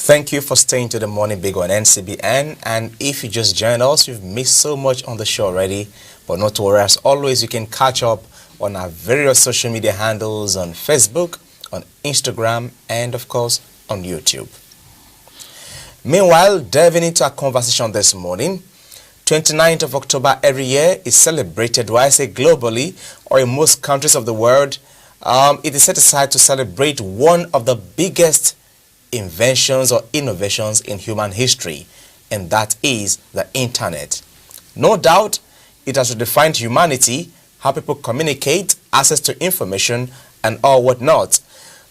Thank you for staying to the Morning Big on NCBN. And if you just joined us, you've missed so much on the show already. But not to worry, as always, you can catch up on our various social media handles on Facebook, on Instagram, and of course, on YouTube. Meanwhile, diving into our conversation this morning, 29th of October every year is celebrated, why I say globally, or in most countries of the world. It is set aside to celebrate one of the biggest inventions or innovations in human history, and that is the internet. No doubt, it has redefined humanity, how people communicate, access to information, and all whatnot.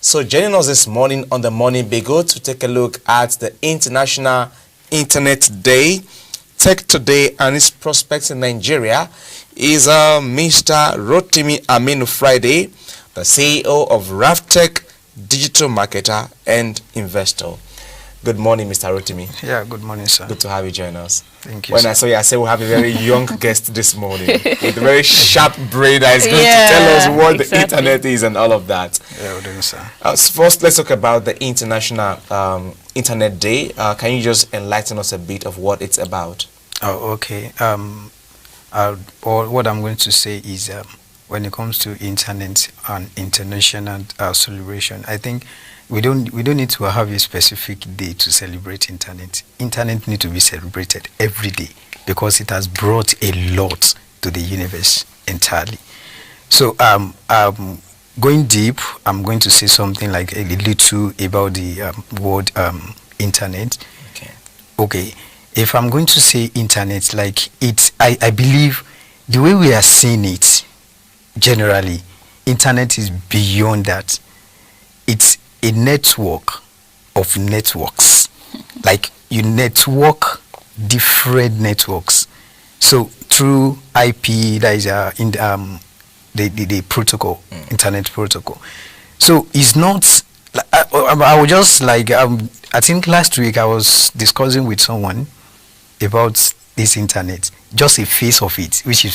So joining us this morning on the Morning Bagel to take a look at the International Internet Day, Tech Today, and its prospects in Nigeria is Mr. Rotimi Aminu Friday, the CEO of RafTech, digital marketer and investor. Good morning, Mr. Rotimi. Yeah, good morning, sir. Good to have you join us. Thank you, When sir. I saw you, I said we have a very young guest this morning with a very sharp brain that is going to tell us what the internet is and all of that. Yeah, we're doing, sir. First, let's talk about the International Internet Day. Can you just enlighten us a bit of what it's about? Oh, okay. What I'm going to say is when it comes to internet and international celebration, I think we don't need to have a specific day to celebrate internet. Internet need to be celebrated every day because it has brought a lot to the universe entirely. So going deep, I'm going to say something like a little about the word internet. Okay. If I'm going to say internet, like I believe the way we are seeing it generally, internet is beyond that. It's a network of networks. Like you network different networks. So through IP, that is in the protocol, internet protocol. So it's not. I was just like I think last week I was discussing with someone about this internet, just a face of it, which is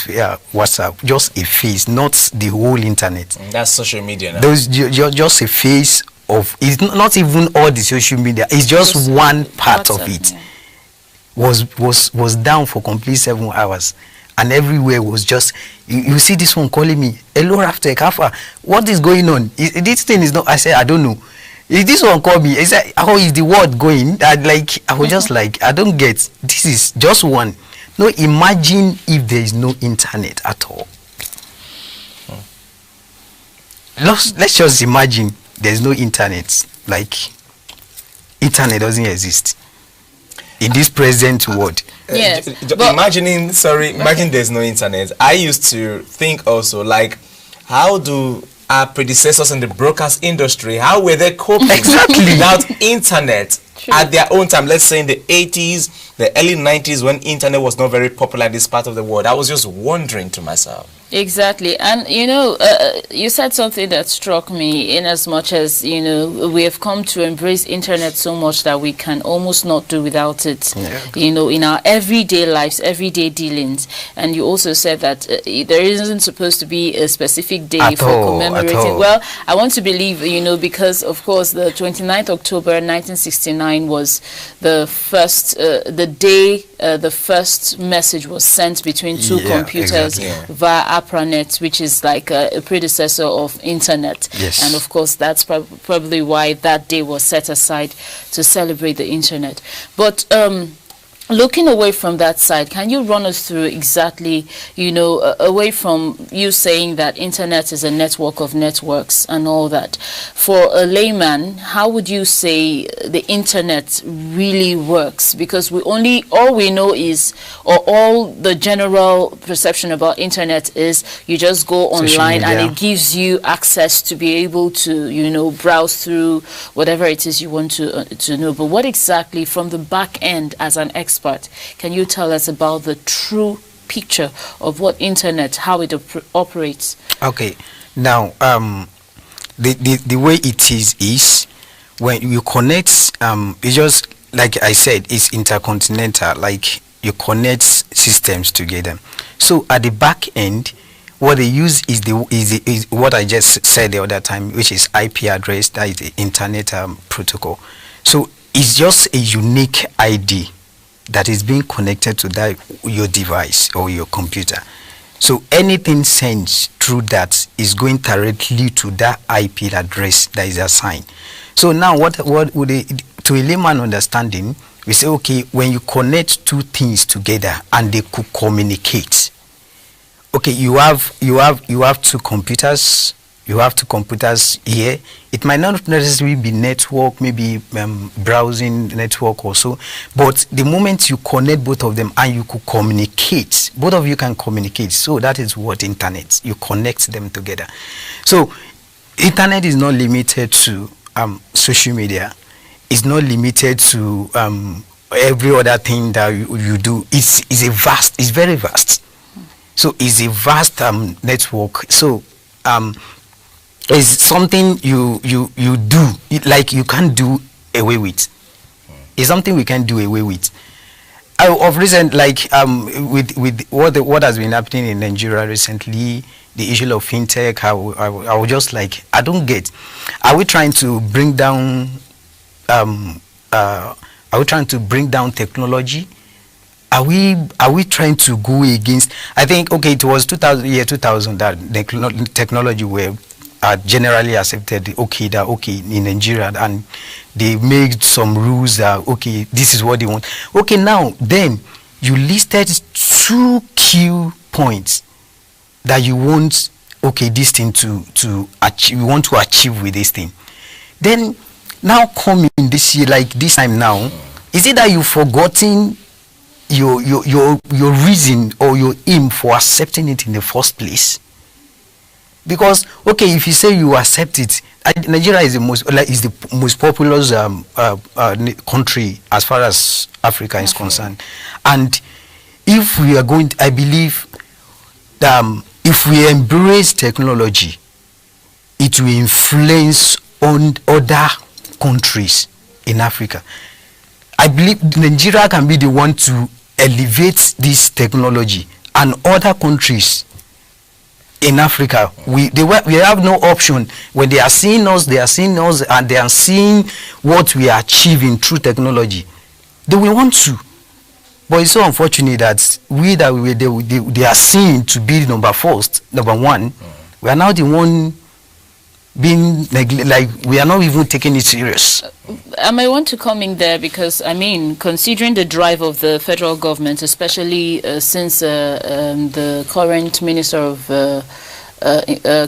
WhatsApp, just a face, not the whole internet. That's social media now. Those just a face of, it's not even all the social media, it's just one part WhatsApp, of it. Yeah. Was down for complete 7 hours, and everywhere was just, you see this one calling me, hello RafTech, Alpha, what is going on? This thing is not, I said, I don't know. If this one called me, is that how is the world going? I was just like, I don't get, this is just one. No, imagine if there is no internet at all. Let's just imagine there's no internet, like internet doesn't exist in this present world. Yes. Imagine there's no internet. I used to think also, like, how do our predecessors in the broadcast industry, how were they coping without internet at their own time? Let's say in the 80s, the early 90s, when internet was not very popular in this part of the world. I was just wondering to myself. Exactly. And you know, you said something that struck me, in as much as, you know, we have come to embrace internet so much that we can almost not do without it, you know, in our everyday lives, everyday dealings. And you also said that there isn't supposed to be a specific day for commemorating. Well, I want to believe, you know, because of course the 29th October 1969 was the first, the day the first message was sent between two computers via APRANET, which is like a predecessor of internet. Yes. And of course that's probably why that day was set aside to celebrate the internet. But looking away from that side, can you run us through exactly, you know, away from you saying that internet is a network of networks and all that, for a layman, how would you say the internet really works? Because all we know is, or all the general perception about internet is, you just go online and it gives you access to be able to, you know, browse through whatever it is you want to know. But what exactly, from the back end as an expert, can you tell us about the true picture of what internet, how it operates? Okay, now the way it is when you connect, it's just like I said, it's intercontinental, like you connect systems together. So at the back end, what they use is what I just said the other time, which is IP address, that is the internet protocol. So is just a unique ID that is being connected to that your device or your computer. So anything sent through that is going directly to that IP address that is assigned. So now what would to a layman understanding, we say, okay, when you connect two things together and they could communicate, okay, you have two computers. You have two computers here. It might not necessarily be network, maybe browsing network or so, but the moment you connect both of them and you could communicate, both of you can communicate. So that is what internet, you connect them together. So internet is not limited to social media. It's not limited to every other thing that you do. It's very vast. So it's a vast network. So is something you do, like you can't do away with. It's something we can do away with. Of recent, like with what has been happening in Nigeria recently, the issue of fintech, I was just like, I don't get. Are we trying to bring down? Are we trying to bring down technology? Are we trying to go against? I think, okay, it was 2000 that technology were generally accepted. Okay, in Nigeria, and they made some rules that okay, this is what they want. Okay, now then you listed 2 key points that you want. Okay, this thing to achieve. You want to achieve with this thing. Then now coming this year, like this time now, is it that you've forgotten your reason or your aim for accepting it in the first place? Because okay, if you say you accept it, Nigeria is the most populous country as far as Africa is concerned, and if we are going to, I believe if we embrace technology, it will influence on other countries in Africa. I believe Nigeria can be the one to elevate this technology, and other countries in Africa, we have no option. When they are seeing us, and they are seeing what we are achieving through technology. They will want to. But it's so unfortunate that they are seen to be number one. We are now the one being like we are not even taking it serious. I may want to come in there because I mean, considering the drive of the federal government, especially since the current Minister of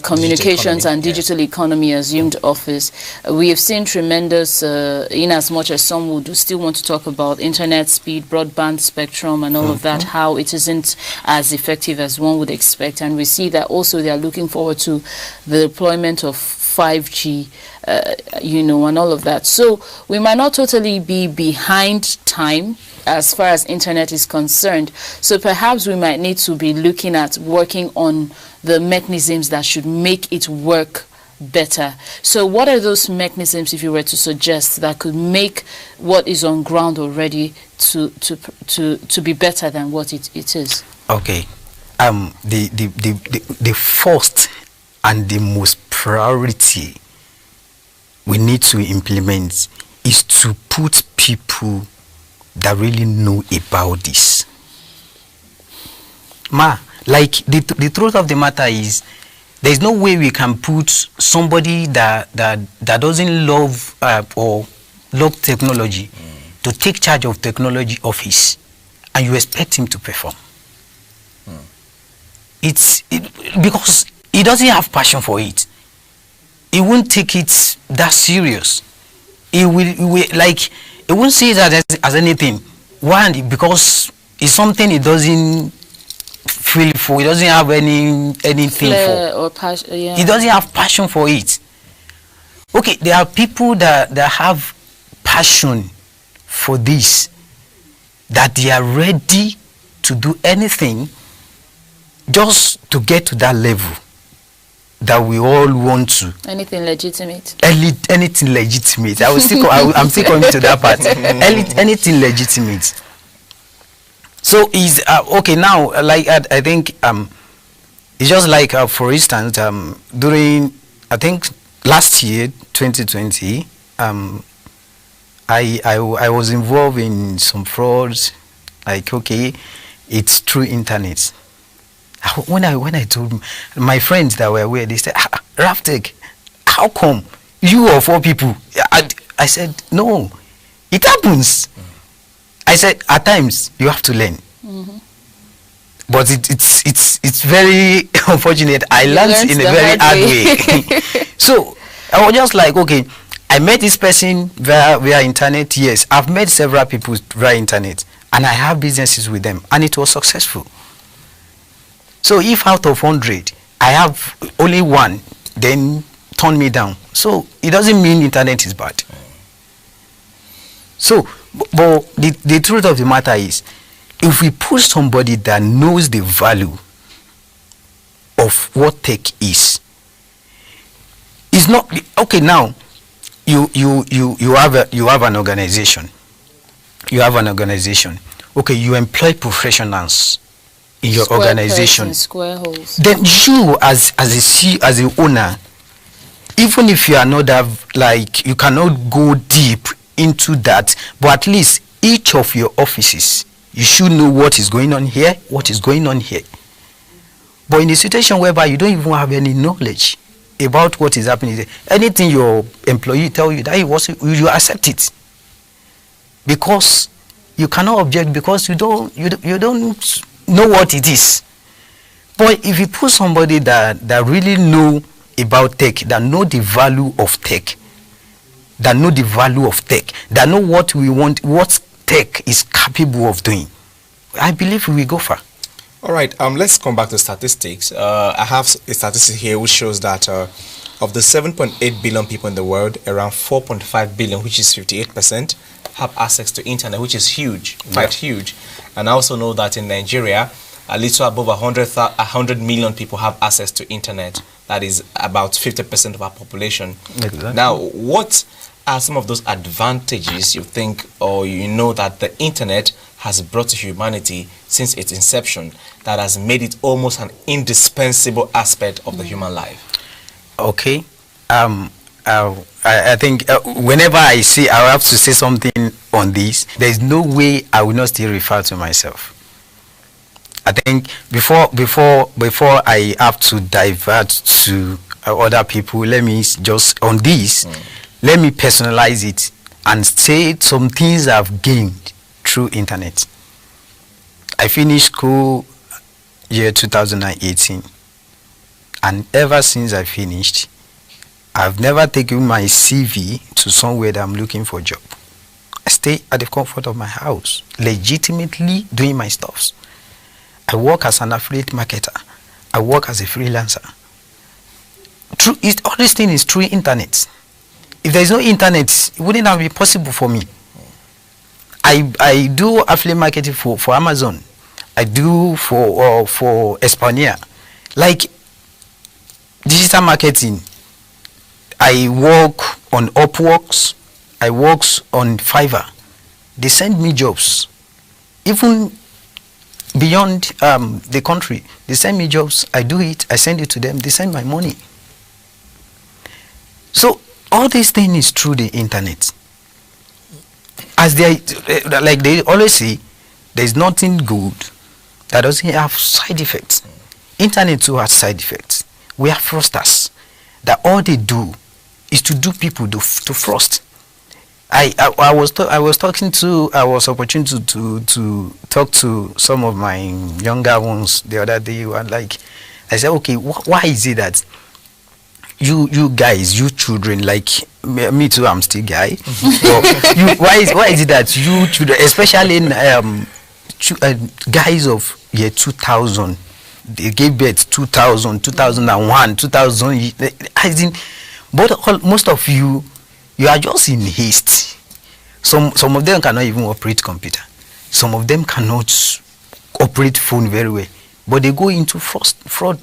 Communications and Digital Economy assumed office, we have seen tremendous, in as much as some would still want to talk about internet speed, broadband spectrum and all of that, how it isn't as effective as one would expect. And we see that also they are looking forward to the deployment of 5G, and all of that. So we might not totally be behind time as far as internet is concerned. So perhaps we might need to be looking at working on the mechanisms that should make it work better. So what are those mechanisms, if you were to suggest, that could make what is on ground already to be better than what it is? Okay. The first and the most priority we need to implement is to put people that really know about this. Like the truth of the matter is, there is no way we can put somebody that doesn't love or love technology to take charge of technology office, and you expect him to perform. It's because he doesn't have passion for it. He won't take it that serious. He won't see it as anything. One, because it's something he doesn't feel for. He doesn't have anything Flair for. Or passion, yeah. He doesn't have passion for it. Okay, there are people that have passion for this, that they are ready to do anything just to get to that level that we all want to. Anything legitimate. Anything legitimate. I'm still coming to that part. Anything legitimate. So is okay now. Like I think it's just like for instance during I think last year 2020 I I was involved in some frauds. Like, okay, it's through internet. When I told my friends that were aware, they said, RafTech, how come you of all people? I said, no, it happens. I said, at times you have to learn. But it's very unfortunate. I learned in a very hard way. So I was just like, okay, I met this person via internet. Yes, I've met several people via internet, and I have businesses with them, and it was successful. So if out of 100, I have only one, then turn me down. So it doesn't mean internet is bad. So, but the truth of the matter is, if we push somebody that knows the value of what tech is, it's not okay. Now, you have an organization. You have an organization. Okay, you employ professionals in your organization. Square holes. Then you, as a owner, even if you are not like, you cannot go deep into that, but at least each of your offices, you should know what is going on here, what is going on here. But in a situation whereby you don't even have any knowledge about what is happening there, anything your employee tell you that you accept it, because you cannot object, because you don't know what it is. But if you put somebody that really know about tech, that know the value of tech, that know what we want, what tech is capable of doing, I believe we will go far. All right, let's come back to statistics. I have a statistic here which shows that of the 7.8 billion people in the world, around 4.5 billion, which is 58%, have access to internet, which is huge, quite huge. And I also know that in Nigeria, a little above 100 million people have access to internet. That is about 50% of our population. Exactly. Now, what are some of those advantages you think, or you know, that the internet has brought to humanity since its inception, that has made it almost an indispensable aspect of the human life? Okay. I think whenever I have to say something on this, there is no way I will not still refer to myself. I think before I have to divert to other people, let me just on this, let me personalize it and say some things I've gained through internet. I finished school year 2018, and ever since I finished, I've never taken my CV to somewhere that I'm looking for a job. I stay at the comfort of my house, legitimately doing my stuffs. I work as an affiliate marketer. I work as a freelancer. All this thing is through internet. If there is no internet, it wouldn't have been possible for me. I do affiliate marketing for Amazon. I do for Espania. Like digital marketing, I work on Upworks. I work on Fiverr. They send me jobs. Even beyond the country, they send me jobs. I do it. I send it to them. They send my money. So all these things is through the internet. As like they always say, there's nothing good that doesn't have side effects. Internet too has side effects. We have fraudsters that all they do is to do people to frost. I was opportune to talk to some of my younger ones the other day, and like I said, okay, why is it that you guys, you children, like me too, I'm still guy. Why is it that you children, especially guys of year 2000, they gave birth 2000, 2001, 2000, but most of you are just in haste. Some of them cannot even operate computer. Some of them cannot operate phone very well. But they go into fraud.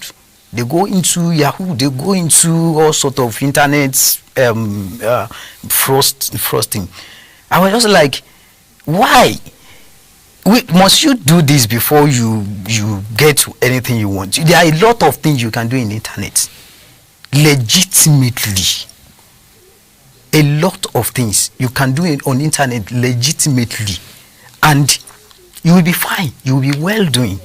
They go into Yahoo. They go into all sort of internet frosting. I was just like, why? Must you do this before you get to anything you want? There are a lot of things you can do in the internet legitimately. a lot of things you can do it on internet legitimately, and you will be fine. You will be well doing.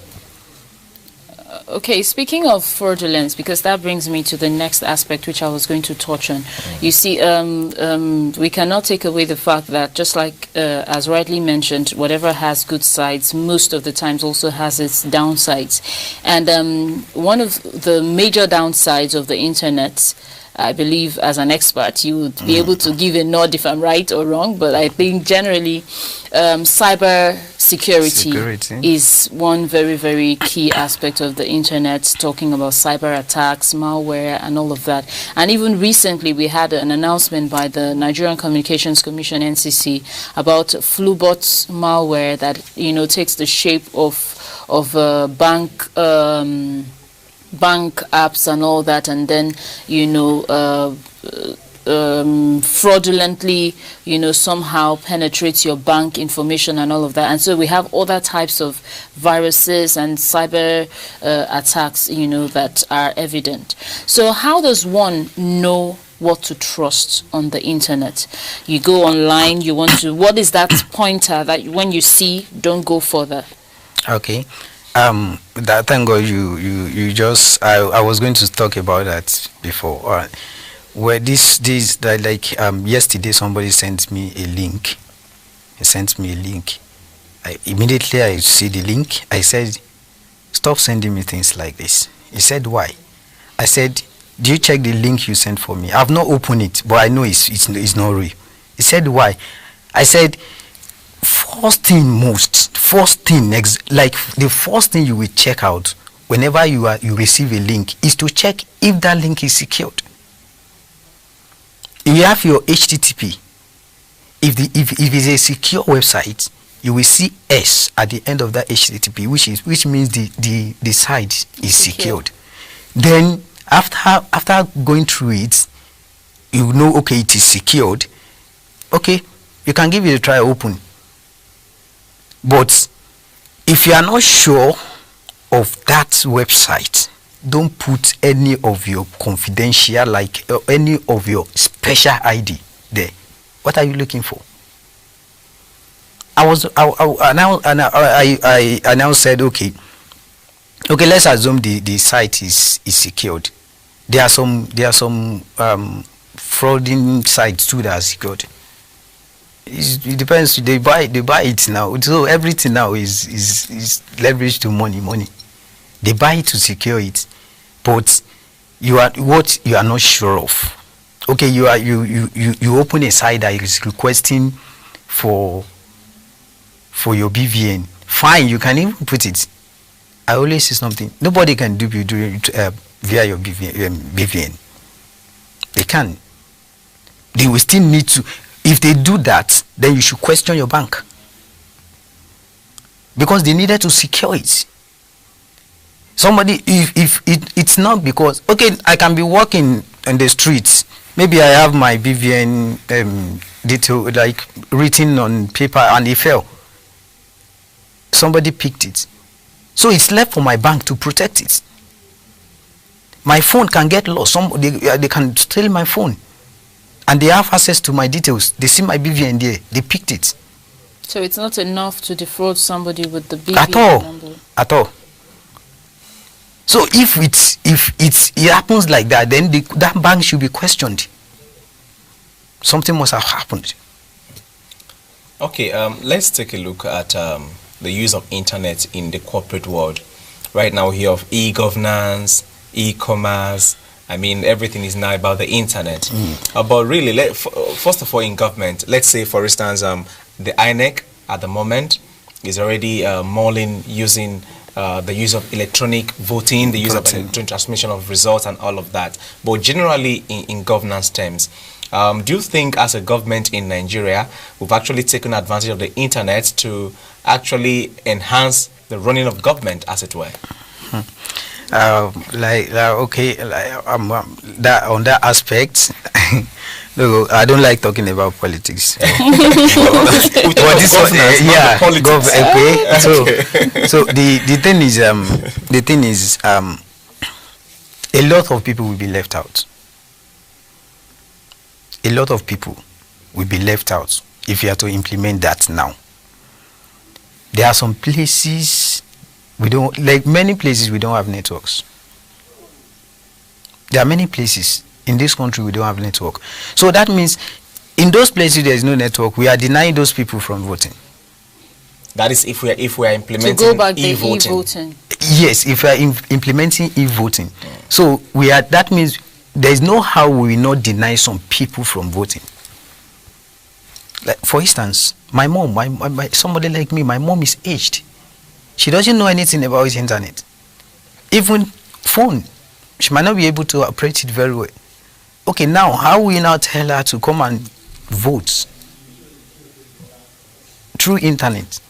Okay, speaking of fraudulence, because that brings me to the next aspect which I was going to touch on. You see, we cannot take away the fact that, just like as rightly mentioned, whatever has good sides most of the times also has its downsides. And one of the major downsides of the internet, I believe as an expert you would be able to give a nod if I'm right or wrong, but I think generally cyber security is one very, very key aspect of the internet, talking about cyber attacks, malware and all of that. And even recently we had an announcement by the Nigerian Communications Commission, NCC, about Flubot malware that, you know, takes the shape of bank apps and all that, and then, you know, fraudulently, you know, somehow penetrates your bank information and all of that. And so we have other types of viruses and cyber attacks, you know, that are evident. So how does one know what to trust on the internet? You go online, you want to, what is that pointer that when you see, don't go further? Okay. That, thank God you just, I was going to talk about that before. All right. Where yesterday somebody sent me a link. He sent me a link. Immediately I see the link. I said, stop sending me things like this. He said, why? I said, do you check the link you sent for me? I've not opened it, but I know it's not real. He said, why? I said, first thing, like the first thing you will check out whenever you receive a link is to check if that link is secured. If you have your HTTP, if it's a secure website, you will see S at the end of that HTTP, which means the site is secured. Then after going through it, you know, okay, it is secured. Okay, you can give it a try, open. But if you are not sure of that website, don't put any of your confidential, like any of your special ID there. What are you looking for? I now said, okay, let's assume the site is secured. There are some frauding sites too that are secured. It depends. They buy it now. So everything now is leveraged to money. They buy it to secure it, but you are not sure of. Okay, you open a site that is requesting for your BVN. Fine, you can even put it. I always say something. Nobody can dupe you via your BVN. They can. They will still need to. If they do that, then you should question your bank, because they needed to secure it. Somebody, if it's not because, okay, I can be walking on the streets, maybe I have my BVN detail like written on paper and it fell. Somebody picked it, so it's left for my bank to protect it. My phone can get lost. They can steal my phone. And they have access to my details. They see my BVN there. They picked it. So it's not enough to defraud somebody with the BVN number. At all. So if it happens like that, then that bank should be questioned. Something must have happened. Okay, let's take a look at the use of internet in the corporate world. Right now we hear of e-governance, e-commerce. I mean, everything is now about the internet. But really, first of all, in government, let's say, for instance, the INEC at the moment is already mulling using the use of electronic voting, the use of electronic transmission of results and all of that. But generally, in governance terms, do you think as a government in Nigeria, we've actually taken advantage of the internet to actually enhance the running of government, as it were? Okay, that on that aspect, look, I don't like talking about politics. But this one, yeah, okay. So the thing is, a lot of people will be left out. a lot of people will be left out if you are to implement that now. There are some places we don't, like many places we don't have networks. There are many places in this country we don't have network. So that means in those places there is no network, we are denying those people from voting. That is if we are implementing to go back e-voting. e-voting. Yes, if we are implementing e-voting. So we are, that means there is no how we will not deny some people from voting. Like for instance, my mom, somebody like me, my mom is aged. She doesn't know anything about the internet. Even phone, she might not be able to operate it very well. Okay, now how will we now tell her to come and vote through internet?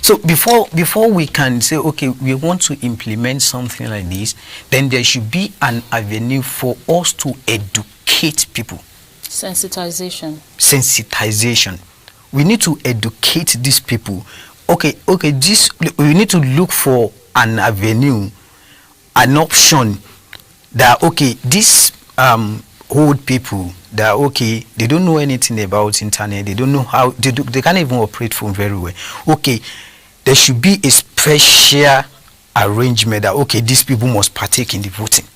So before we can say, okay, we want to implement something like this, then there should be an avenue for us to educate people. Sensitization. Sensitization. We need to educate these people. Okay, this, we need to look for an avenue, an option that, okay, these old people that, okay, they don't know anything about internet, they don't know how, they can't even operate phone very well. Okay, there should be a special arrangement that, okay, these people must partake in the voting.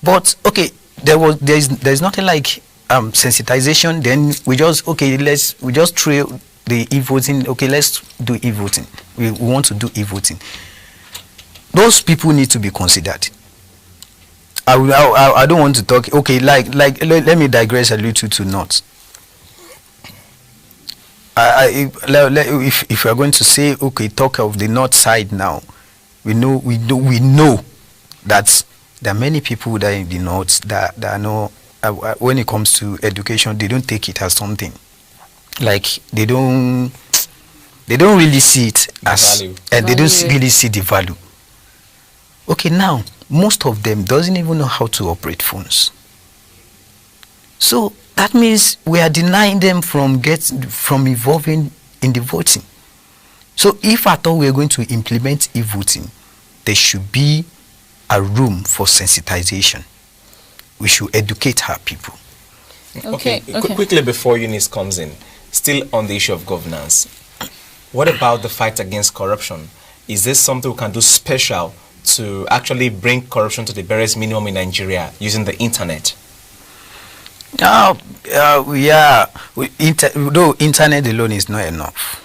But okay, there's nothing like sensitization. Then we just try the e-voting. Okay, let's do e-voting. We want to do e-voting. Those people need to be considered. I don't want to talk. Okay, let me digress a little to not. If we are going to say, okay, talk of the north side now, we know that there are many people that in the north that are not, when it comes to education, they don't take it as something. Like they don't really see it as, and they don't really see the value. Okay, now most of them doesn't even know how to operate phones. So that means we are denying them from evolving in the voting. So if at all we are going to implement e-voting, there should be a room for sensitization. We should educate our people. Okay. Quickly before Eunice comes in, still on the issue of governance, what about the fight against corruption? Is this something we can do special to actually bring corruption to the barest minimum in Nigeria using the internet? Yeah, though internet alone is not enough.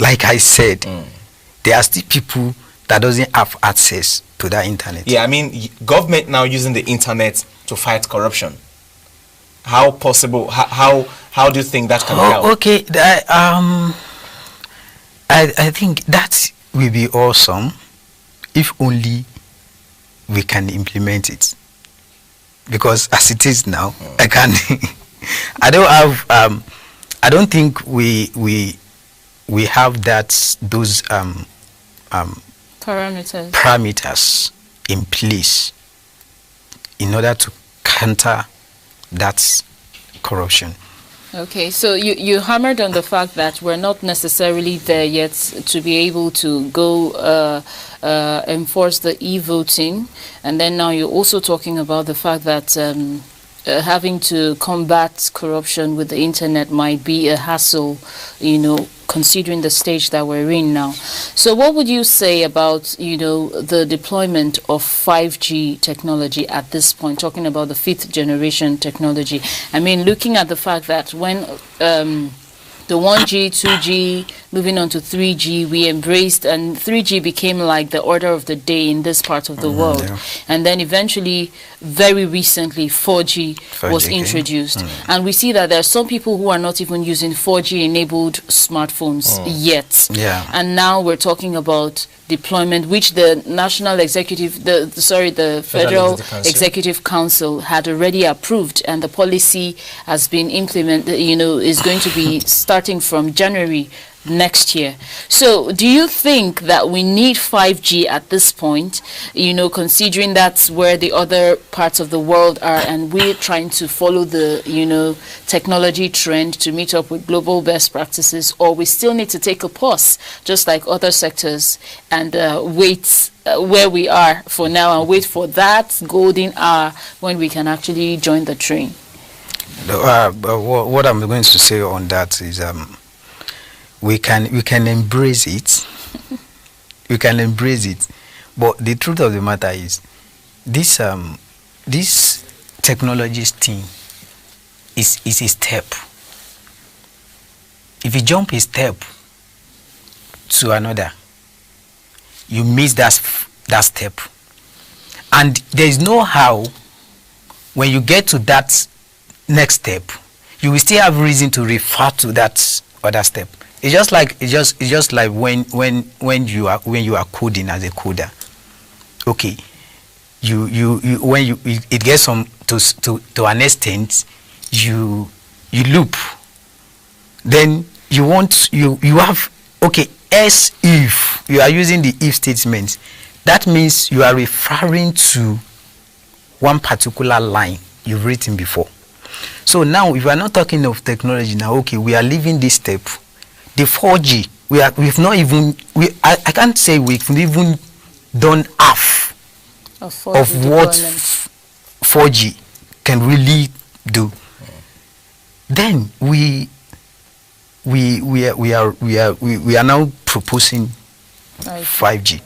Like I said, there are still people that doesn't have access to that internet. Yeah, I mean, government now using the internet to fight corruption. How possible? How do you think that can help? Okay, I think that will be awesome if only we can implement it. Because as it is now, I can't. I don't think we have those parameters in place in order to counter that corruption. Okay, so you hammered on the fact that we're not necessarily there yet to be able to go enforce the e-voting, and then now you're also talking about the fact that having to combat corruption with the internet might be a hassle, considering the stage that we're in now. So what would you say about, the deployment of 5G technology at this point, talking about the 5th generation technology? I mean, looking at the fact that when the 1G, 2G, moving on to 3G, we embraced, and 3G became like the order of the day in this part of the world. Yeah. And then eventually, very recently, 4G was introduced. And we see that there are some people who are not even using 4G-enabled smartphones yet. Yeah. And now we're talking about deployment, which the National Executive, the Federal Executive Council had already approved, and the policy has been implemented, is going to be starting from January next year. So do you think that we need 5G at this point, you know, considering that's where the other parts of the world are and we're trying to follow the, you know, technology trend to meet up with global best practices, or we still need to take a pause just like other sectors and wait where we are for now and wait for that golden hour when we can actually join the train? What I'm going to say on that is we can embrace it. We can embrace it, but the truth of the matter is this technologies thing is a step. If you jump a step to another, you miss that step, and there is no how. When you get to that next step, you will still have reason to refer to that other step. It's just like when you are coding as a coder. Okay, it gets to an extent, you loop. Then you have, okay, as if you are using the if statement, that means you are referring to one particular line you've written before. So now, if we are not talking of technology now, okay, we are leaving this step. The 4G, I can't say we've even done half of what 4G can really do. Then we are now proposing 5G.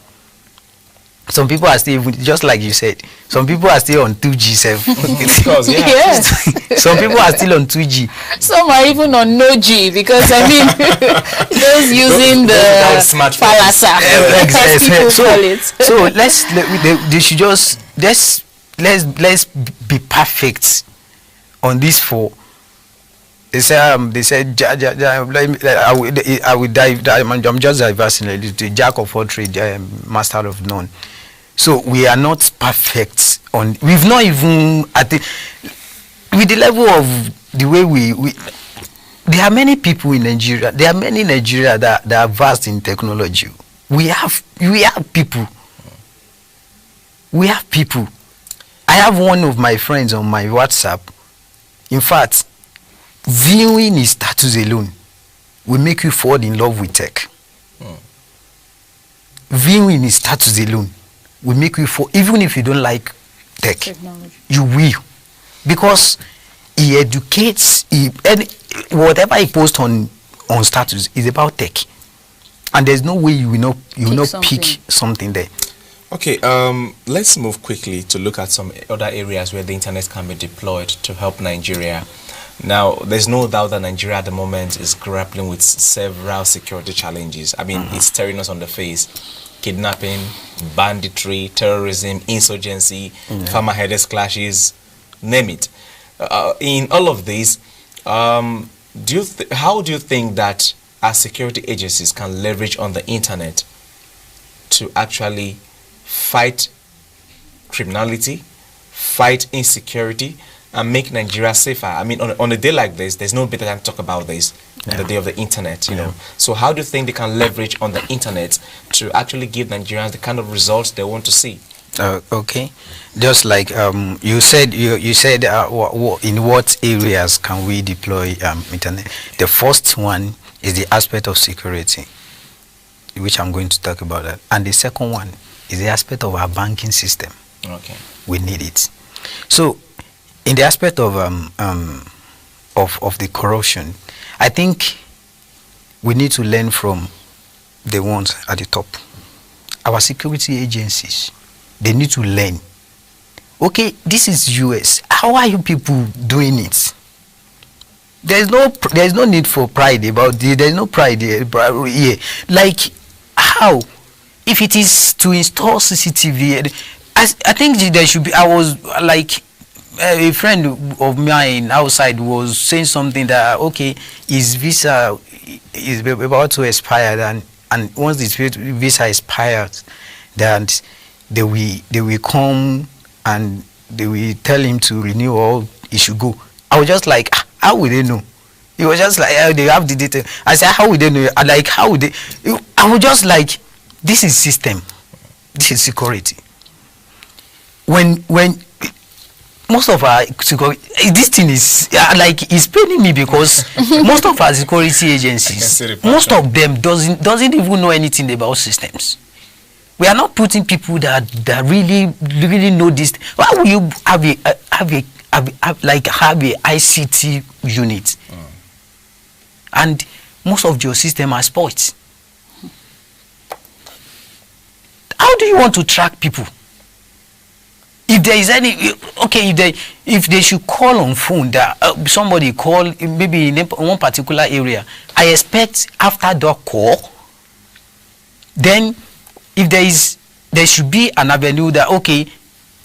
Some people are still, just like you said, some people are still on 2G. Because, yeah. Yes. Some people are still on 2G. Some are even on no G, because I mean, those using the Falasa, as people call it. So they should just let's be perfect on this for. They said I will dive. I'm just diversing a little. Jack of all trades, master of none. So we are not perfect on. We've not even with the level of the way we. There are many people in Nigeria. There are many in Nigeria that are vast in technology. We have people. We have people. I have one of my friends on my WhatsApp. In fact, viewing his status alone will make you fall in love with tech. Viewing his status alone will make you fall, even if you don't like tech, technology. You will, because he educates. Whatever he posts on status is about tech, and there's no way you will not pick something there. Okay, let's move quickly to look at some other areas where the internet can be deployed to help Nigeria. Now, there's no doubt that Nigeria at the moment is grappling with several security challenges. I mean, it's staring us on the face. Kidnapping, banditry, terrorism, insurgency, farmer-herders clashes, name it. In all of these, how do you think that our security agencies can leverage on the internet to actually fight criminality, fight insecurity, and make Nigeria safer? I mean, on a day like this, there's no better time to talk about this than the day of the internet, you know. So how do you think they can leverage on the internet to actually give Nigerians the kind of results they want to see? Okay, just like you said, in what areas can we deploy internet? The first one is the aspect of security, which I'm going to talk about that, and the second one is the aspect of our banking system. Okay, we need it. So, in the aspect of the corruption, I think we need to learn from the ones at the top. Our security agencies, they need to learn. Okay, this is US. How are you people doing it? There's no need for pride about it. There's no pride here. Like, how? If it is to install CCTV, I think there should be. I was like, a friend of mine outside was saying something that, okay, his visa is about to expire, and once this visa expires, then they will come and they will tell him to renew, or he should go. I was just like, how will they know? He was just like, oh, they have the data. I said, how would they know? Like, how would they? I was just like, this is system. This is security. When most of our security, this thing is like, it's paining me because most of our security agencies, most of them doesn't even know anything about systems. We are not putting people that really know this. Why would you have a ICT unit? And most of your system are spoiled. How do you want to track people? If there is any, okay, if they should call on phone, that somebody call maybe in one particular area, I expect after the call, then if there should be an avenue that, okay,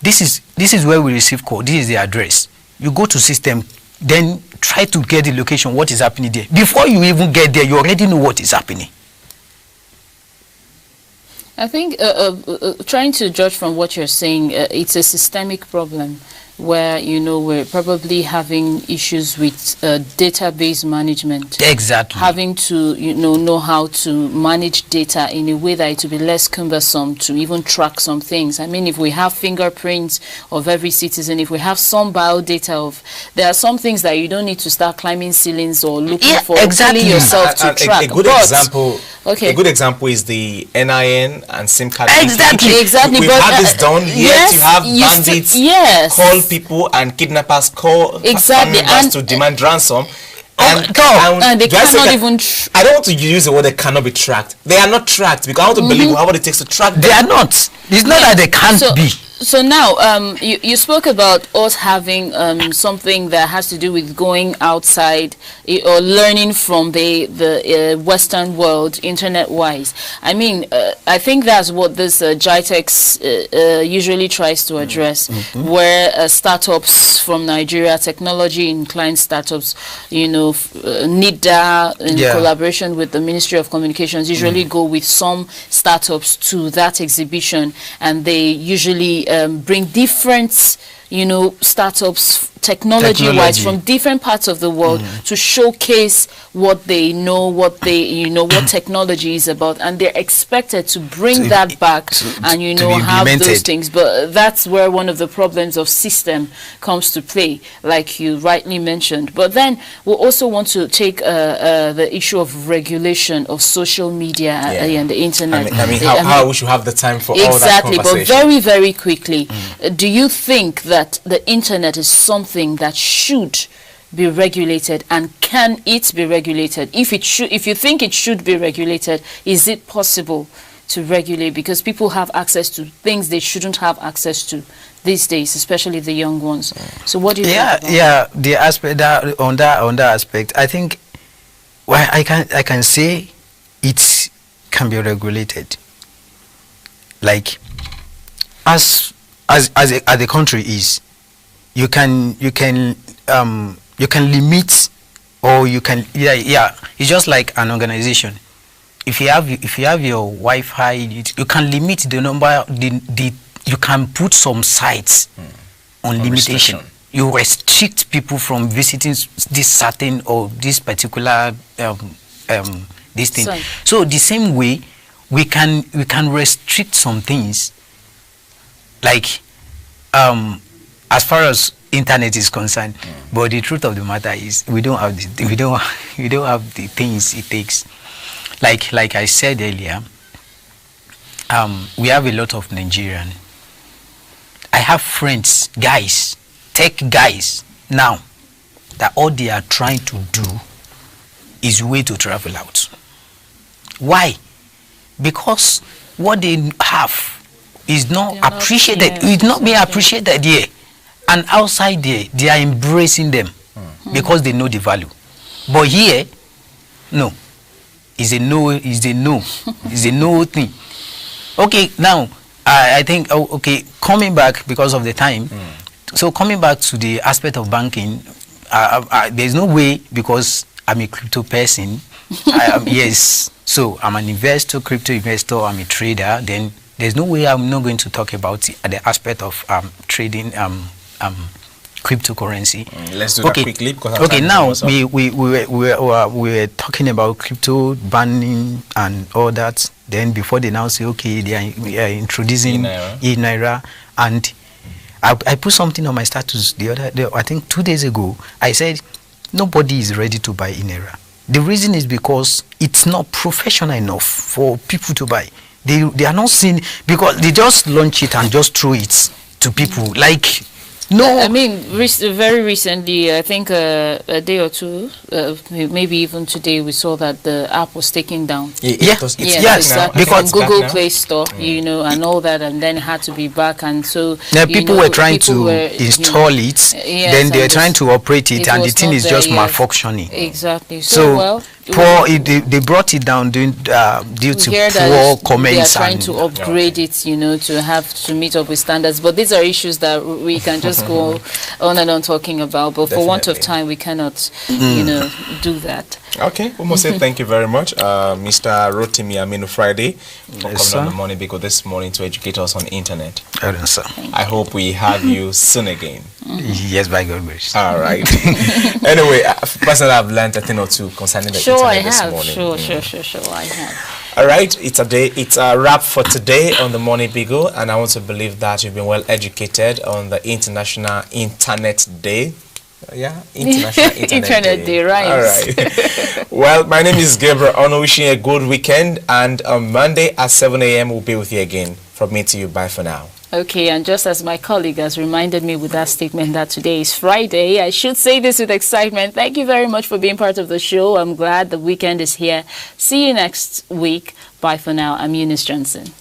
this is where we receive call, this is the address. You go to system, then try to get the location, what is happening there. Before you even get there, you already know what is happening. I think trying to judge from what you're saying, it's a systemic problem where, you know, we're probably having issues with database management. Exactly. Having to, you know how to manage data in a way that it will be less cumbersome to even track some things. I mean, if we have fingerprints of every citizen, if we have some biodata of, there are some things that you don't need to start climbing ceilings or looking for exactly yourself to track. A good example. Okay. A good example is the NIN and SIM card. Exactly. We've had this done. Yet you have bandits call people and kidnappers call family members to demand ransom. And they cannot even. I don't want to use the word they cannot be tracked. They are not tracked because I want to believe how it takes to track them. They are not. It's not that they can't be. So now, you spoke about us having something that has to do with going outside or learning from the Western world, internet-wise. I mean, I think that's what this GITEX usually tries to address, where startups from Nigeria, technology-inclined startups, you know, NIDA, in collaboration with the Ministry of Communications, usually go with some startups to that exhibition, and they usually bring different, you know, startups technology-wise from different parts of the world to showcase what they know, what technology is about, and they're expected to bring that back and, you know, have those things. But that's where one of the problems of system comes to play, like you rightly mentioned. But then we also want to take the issue of regulation of social media and the internet. I mean, how we should have the time for all that conversation. Exactly, but very, very quickly, do you think that the internet is something that should be regulated, and can it be regulated? If you think it should be regulated, is it possible to regulate? Because people have access to things they shouldn't have access to these days, especially the young ones. So what do you think about that? The aspect that on that aspect, I think, well, I can say it can be regulated. Like as the country is, you can limit, or you can it's just like an organization. If you have your Wi-Fi, you can limit the number. You can put some sites on limitation. Restriction. You restrict people from visiting this certain or this particular this thing. Sorry. So the same way we can restrict some things, like as far as internet is concerned. But the truth of the matter is we don't have the things it takes. Like I said earlier, we have a lot of Nigerian. I have friends, guys, tech guys now, that all they are trying to do is way to travel out. Why? Because what they have is not appreciated. It's not being appreciated here. And outside there, they are embracing them because they know the value. But here, no. It's a no, it's a no. It's a no thing. Okay, now, I think, coming back because of the time, so coming back to the aspect of banking, there's no way, because I'm a crypto person, yes, so I'm an investor, crypto investor, I'm a trader, then there's no way I'm not going to talk about the aspect of trading cryptocurrency. Let's do that quickly because our okay. time Now is almost up. we were talking about crypto banning and all that. Then before they now say okay, they are introducing e-naira, and I put something on my status I think 2 days ago. I said nobody is ready to buy e-naira. The reason is because it's not professional enough for people to buy. They are not seeing, because they just launch it and just throw it to people. Like, no. I mean, very recently, I think a day or two, maybe even today, we saw that the app was taken down. Exactly. Because Google Play Store, you know, and all that, and then it had to be back, and so people were trying to install it. Then they were trying to operate it, and the thing is just malfunctioning. Exactly. So well, they brought it down due to poor comments. They are trying to upgrade it, you know, to meet up with standards. But these are issues that we can just go on and on talking about. But for want of time, we cannot, you know, do that. Okay, we must say thank you very much, Mr. Rotimi Aminu Friday, for coming on the Morning Beagle this morning to educate us on the internet. Sir. I hope we have you soon again. Yes, by God grace. All right. Anyway, personally, I've learned a thing or two concerning the internet this morning. Sure, I have. All right, it's a wrap for today on the Morning Beagle, and I want to believe that you've been well educated on the International Internet Day. Yeah, International Internet Day, right. All right. Well, my name is Gabriel Ono, wishing you a good weekend, and on Monday at 7 a.m. we'll be with you again. From me to you, bye for now. Okay, and just as my colleague has reminded me with that statement that today is Friday, I should say this with excitement. Thank you very much for being part of the show. I'm glad the weekend is here. See you next week. Bye for now. I'm Eunice Johnson.